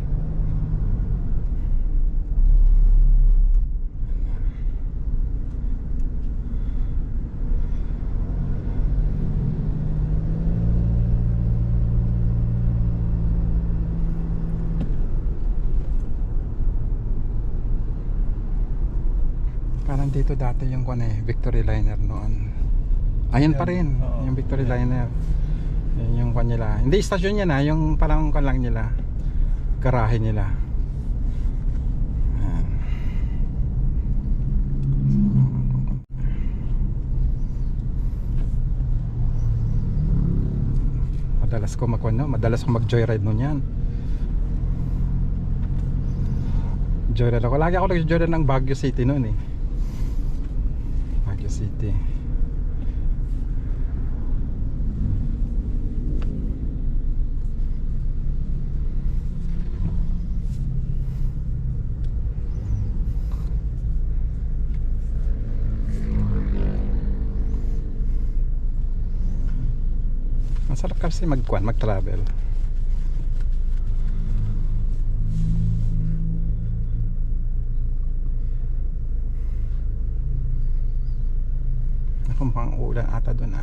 Parang dito dati yung Victory Liner noon. Ayan pa rin, Oo. yung Victory Liner. Yan yung nila. Hindi stasyon yan yung parang lang nila. Garahe nila. Ayan. Madalas ko mag-joyride noon yan. Joyride ako. Lagi ako nag-joyride ng Baguio City noon eh. Baguio City. Masarap kasi mag-travel. Pang ulan ata doon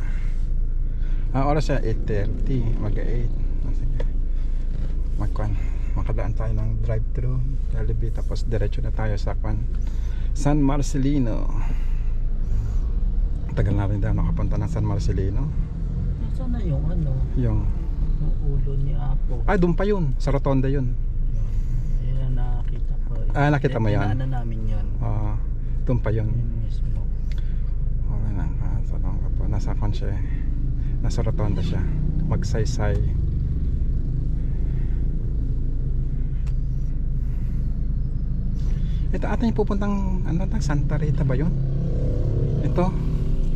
ang oras siya 8:30, mag-8. Sige, makadaan tayo ng drive-thru Jollibee, tapos diretso na tayo sa San Marcelino. Tagal na rin daw nakapunta ng San Marcelino. Nasaan na yung Yung ulo ni Apo? doon pa yun, sa rotonda yun. Yan ang nakita ko. Nakita mo yan? Dinaanan namin yan. Doon pa yun. Yun mismo. Okay na, nasa siya, nasa rotonda siya, magsaysay. Ito ata yung pupuntang Santa Rita ba yun? Ito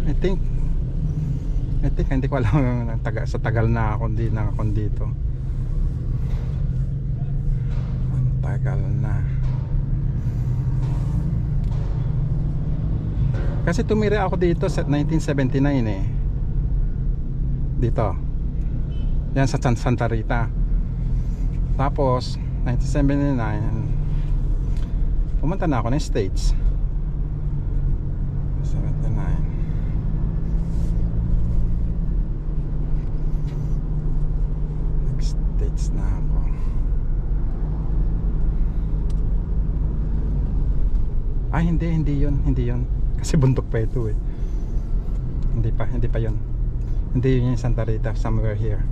I think hindi ko alam sa tagal na ako dito. Ang tagal na. Kasi tumira ako dito sa 1979 eh. Dito. Yan sa Santa Rita. Tapos 1979 pumunta na ako ng States. 79. Nag-States na ako. Hindi yun. Kasi bundok pa ito eh. Hindi pa yun. Hindi yun yung Santa Rita, somewhere here.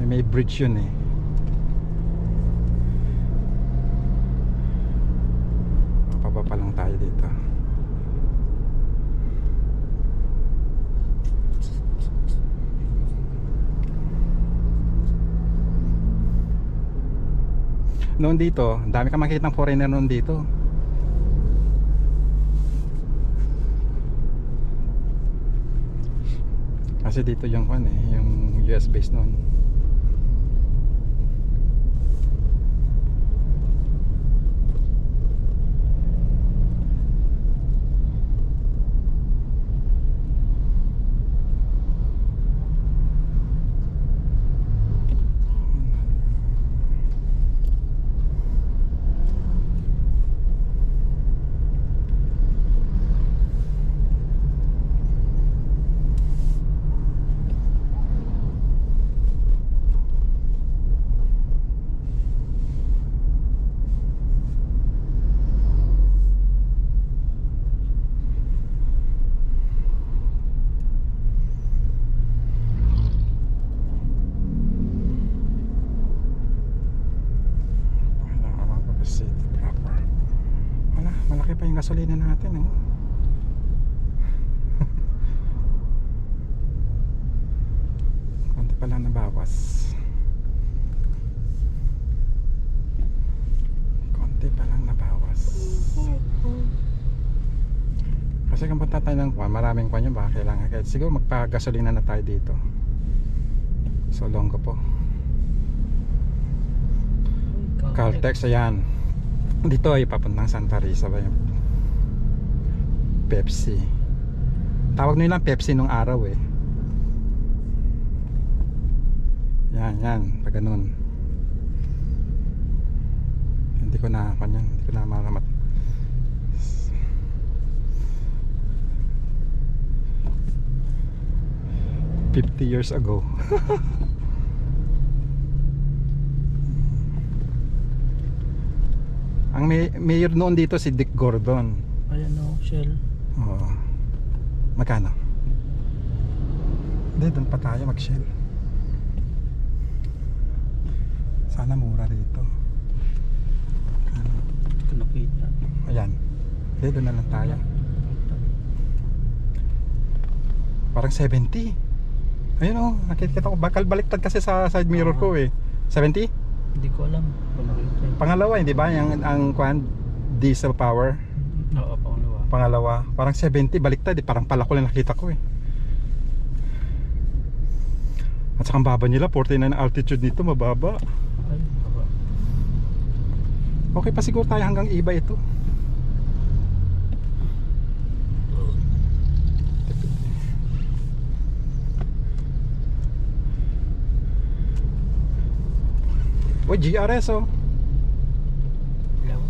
May bridge yun eh. Pababa lang tayo dito. Noon dito, dami ka makikita ng foreigner noon dito. Kasi dito yung yung US base noon. Malaki pa yung gasolina natin konti pa lang nabawas. Konti pa lang nabawas. Kasi kung punta tayo ng Kwan, maraming Kwan yun, baka kailangan. Kaya siguro magpagasolina na tayo dito. So Longo po. Caltex, ayan. Dito ay papuntang Santa Risa ba yung Pepsi. Tawag nila Pepsi nung araw eh. Yan, pag ganun. Hindi ko na kanyan, hindi ko na malamat. $50 years ago. Ang mayor noon dito si Dick Gordon. Ayan o, Shell. Oo. Magkano? Hindi, doon pa tayo mag-shell. Sana mura rito. Magkano? Hindi ko nakita. Ayan. Hindi, doon na lang tayo. Parang 70. Ayun o, nakikita ko. Bakal baliktad kasi sa side mirror ko eh. 70? Hindi ko alam kung nakita. Pangalawa, hindi ba? Yung ang kwan, diesel power. Oo, pangalawa. Pangalawa, parang 70 baliktad eh. Parang palako lang nakita ko eh. At saka ang baba nila, 49 altitude nito, mababa. Ay, baba. Okay pa siguro tayo hanggang iba ito. Uy, GRS oh. Ilaw.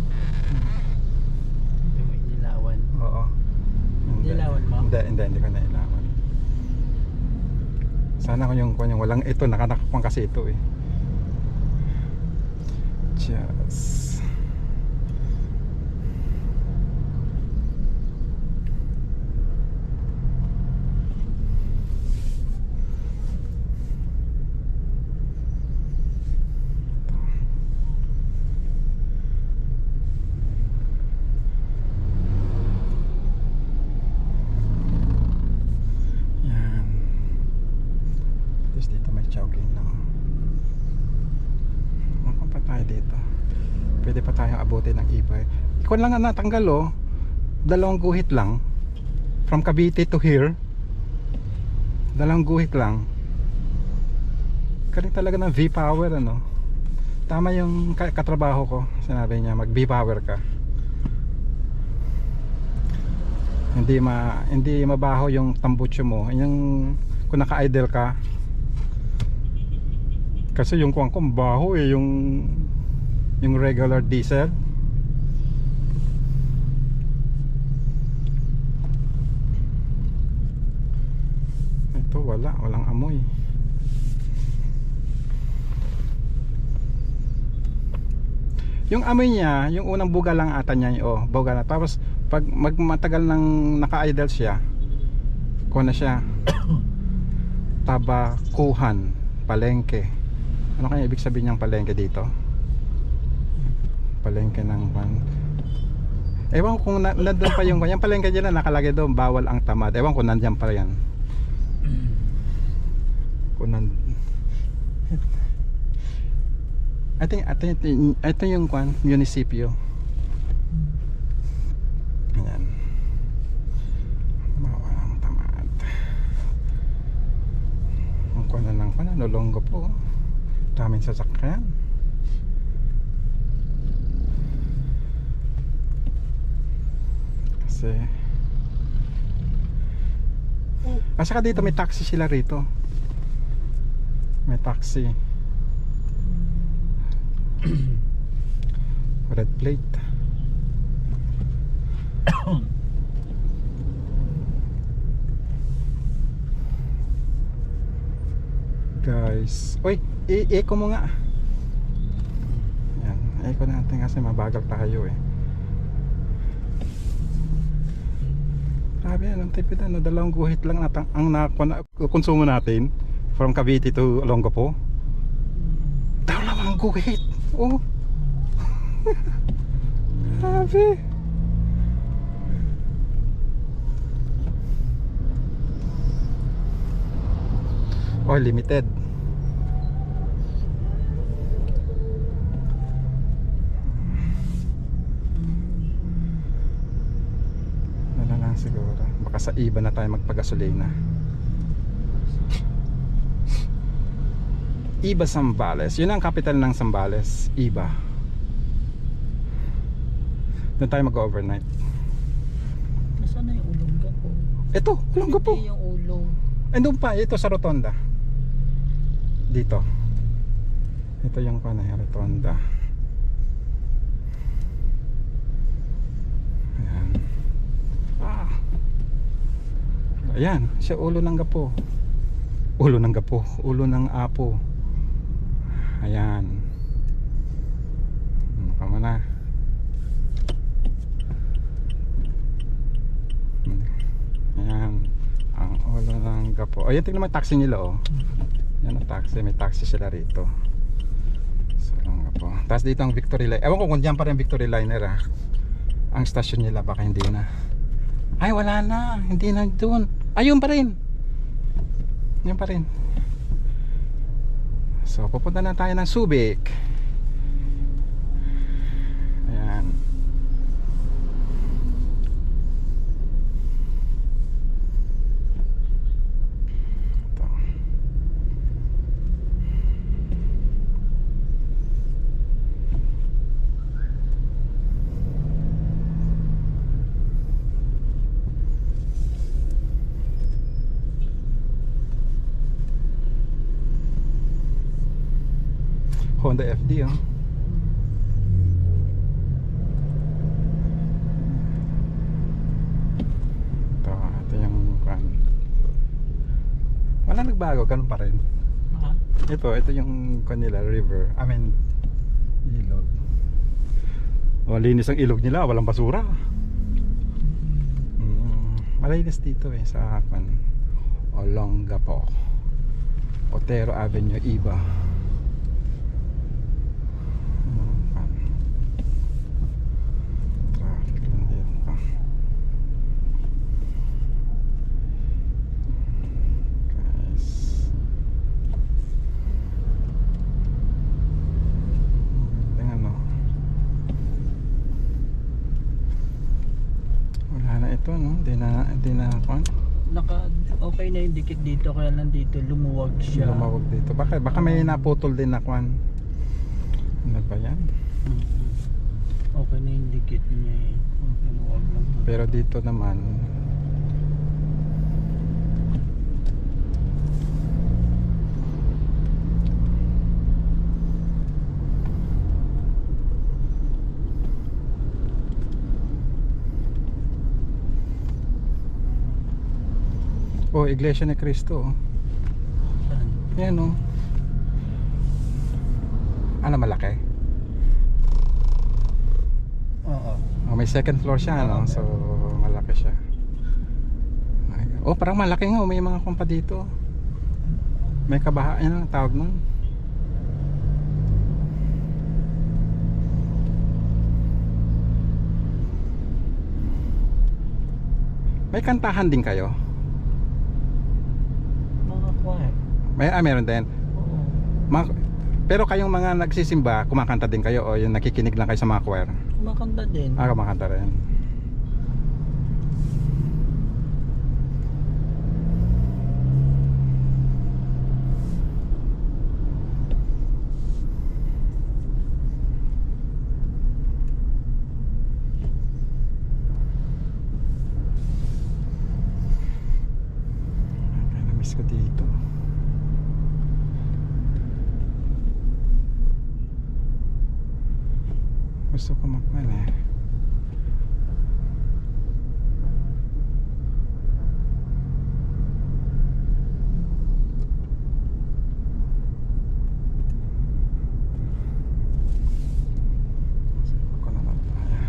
Hindi mo inilawan. Oo. Nilawan mo? Hindi ko nailawan. Sana kung yung walang ito, nakanakapang kasi ito eh. Just pwede pa tayong abutin ng e-bike. Ikaw lang ang natanggal oh. Dalawang guhit lang. From Cavite to here. Dalawang guhit lang. Galing talaga ng V-Power ano. Tama yung katrabaho ko. Sinabi niya mag V-Power ka. Hindi mabaho yung tambucho mo. Yung kung naka-idle ka. Kasi yung kuwang ko mabaho eh, yung regular diesel. Ito walang amoy. Yung amoy niya, yung unang buga lang ata niya, oh, buga na. Tapos pag matagal nang naka-idle siya, kuha na siya. Tabakuhan, palengke. Ano kaya ibig sabihin niyang palengke dito? Palengke ng ewan kung nandun pa yung palengke dyan na nakalagay doon, bawal ang tamad. Ewan kung nandyan pa yan. Kung I think ito yung munisipyo. Ayan. Bawal ang tamad. Ang kuwan na lang Nolonggo po. Daming sasakyan. Kasi saka dito may taxi sila rito. May taxi. Red plate. Guys, uy, i-eco mo nga. Yan, eco natin kasi mabagal tayo eh. Grabe yan, ang tipid na, dalawang guhit lang ang konsumo natin from Cavite to Olongapo. Dalawang guhit. Oh. Grabe. Oh, limited. Wala lang siguro. Nasa iba na tayo magpagasolina. Iba Zambales. Yun ang capital ng Zambales. Iba. Doon tayo mag-overnight. Nasaan na yung Olonga po? Ito, Olonga po. Hindi yung ulong. Andun pa, ito sa Rotonda. Dito. Ito yung Rotonda. Ayan. Ayan, siya ulo ng gapo. Ulo ng gapo, ulo ng apo. Ayan. Kama na. Ayan. Ang ulo ng gapo. Ayan, tingnan mo yung taxi nila oh. Yan ang taxi, may taxi sila rito. So, lang gapo. Tapos dito ang Victory Line. Ewan ko kung dyan pa rin Victory Liner ah. Ang stasyon nila baka hindi na. Ay wala na, hindi na doon. Ayun pa rin. Yun pa rin. So pupunta na tayo ng Subic. Ayan. Ito. Honda FD oh. Ito yung wala nagbago, ganun pa rin. Ha? Ito yung kanila river. I mean ilog. Linis ang ilog nila, walang basura. Malinis dito sa Olongapo. Otero Avenue, Iba. Ito no, hindi na Okay na yung dikit dito, kaya nandito lumuwag siya. Lumawag dito. Baka may naputol din na kwan. Ano ba yan? Okay na yung dikit niya eh. Lumuwag lang. Pero dito naman oh, Iglesia ni Cristo oh. Saan? Yan oh. Ano malaki? Oo. Oh, may second floor siya no? So malaki siya. Oh, parang malaki nga, may mga kumpa dito. May kabaha, yan ang tawag nun. May kantahan din kayo? Mga choir. Meron din. Oo. Pero kayong mga nagsisimba, kumakanta din kayo o yung nakikinig lang kayo sa mga choir? Kumakanta din. Kumakanta rin. Namiss ko dito. Gusto ko magman eh. Ako naman tayo.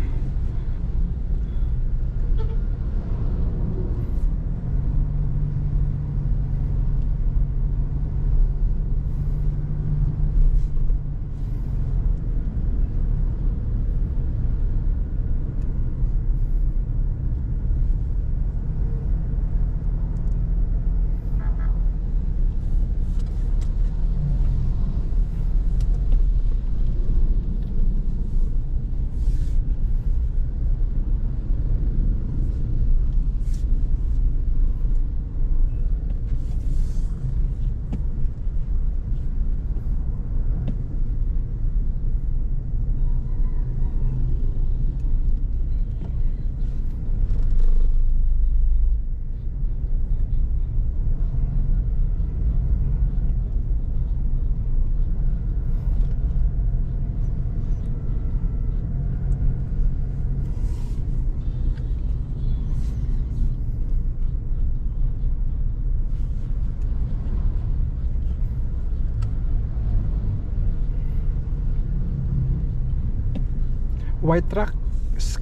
white truck,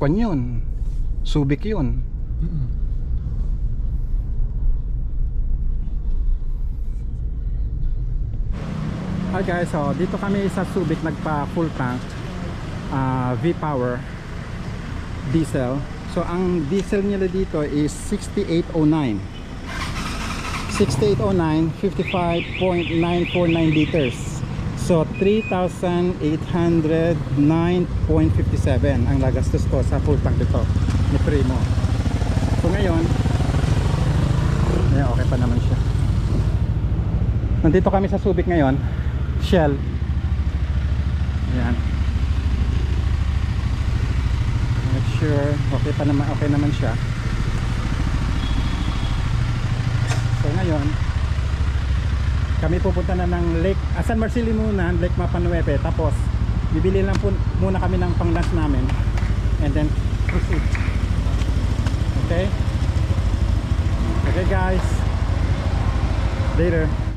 kwan yun, Subic yun. Hi guys, so dito kami sa Subic nagpa full tank, V-Power diesel. So ang diesel nila dito is 6809 55.949 liters. So 3,809.57 ang nagastos ko sa full tank dito ni Primo. So ngayon, okay pa naman siya. Nandito kami sa Subic ngayon, Shell. Ayan. Make sure okay pa naman, okay naman siya. So ngayon, kami pupunta na ng Lake San Marcelino muna, Lake Mapanuepe, tapos bibili lang po muna kami ng pang-lunch namin and then proceed. Okay? Okay guys. Later.